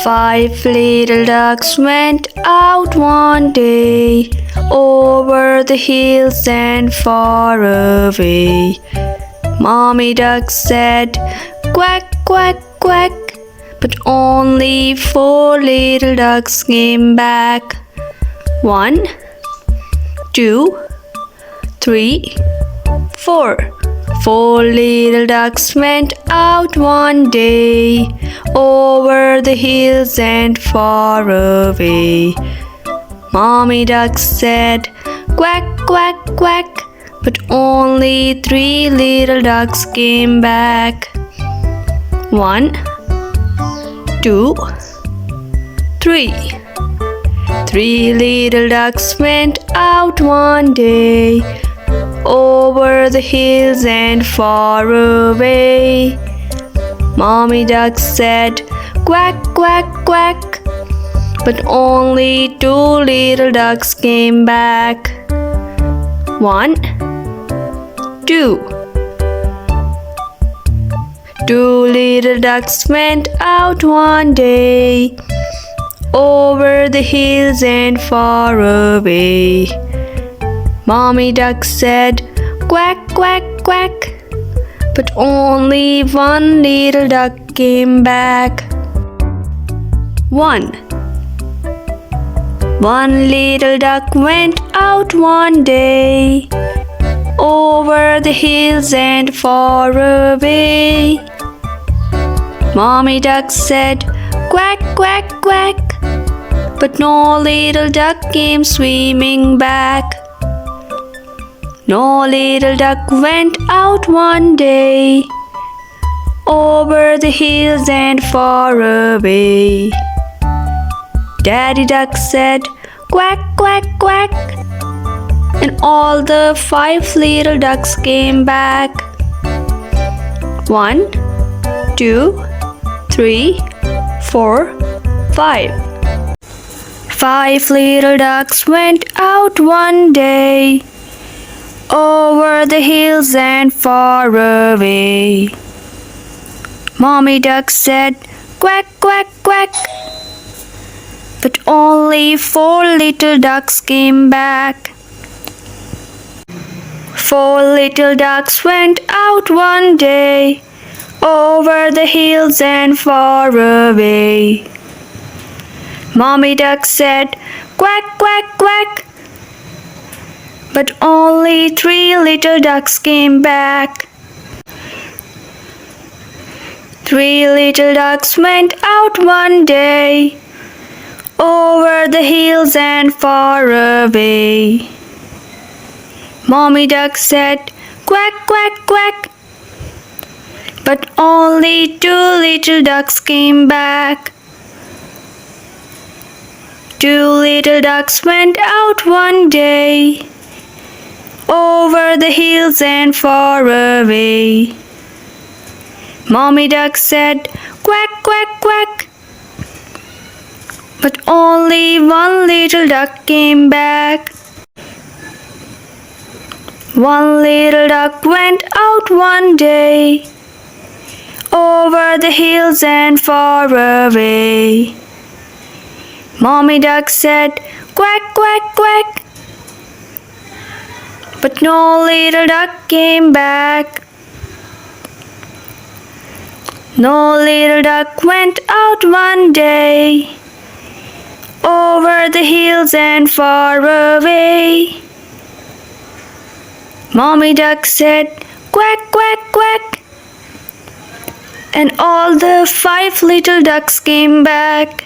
5 little ducks went out one day, over the hills and far away. Mommy duck said, "Quack, quack, quack," but only 4 little ducks came back. 1, 2, 3, 4. 4 little ducks went out one day, over the hills and far away. Mommy duck said, "Quack, quack, quack," but only 3 little ducks came back. 1, 2, 3. 3 little ducks went out one day, over the hills and far away. Mommy duck said, "Quack, quack, quack," but only 2 little ducks came back. 1, 2. 2 little ducks went out one day, over the hills and far away. Mommy duck said, "Quack, quack, quack," but only 1 little duck came back. 1. 1 little duck went out one day, over the hills and far away. Mommy duck said, "Quack, quack, quack," but no little duck came swimming back. No little duck went out one day, over the hills and far away. Daddy duck said, "Quack, quack, quack," and all the 5 little ducks came back. 1, 2, 3, 4, 5. 5 little ducks went out one day, over the hills and far away. Mommy duck said, "Quack, quack, quack," but only 4 little ducks came back. 4 little ducks went out one day, over the hills and far away. Mommy duck said, "Quack, quack, quack," but only 3 little ducks came back. 3 little ducks went out one day, over the hills and far away. Mommy duck said, "Quack, quack, quack," but only 2 little ducks came back. 2 little ducks went out one day, over the hills and far away. Mommy duck said, "Quack, quack, quack," but only 1 little duck came back. 1 little duck went out one day, over the hills and far away. Mommy duck said, "Quack, quack, quack," but no little duck came back. No little duck went out one day, over the hills and far away. Mommy duck said, "Quack, quack, quack," and all the 5 little ducks came back.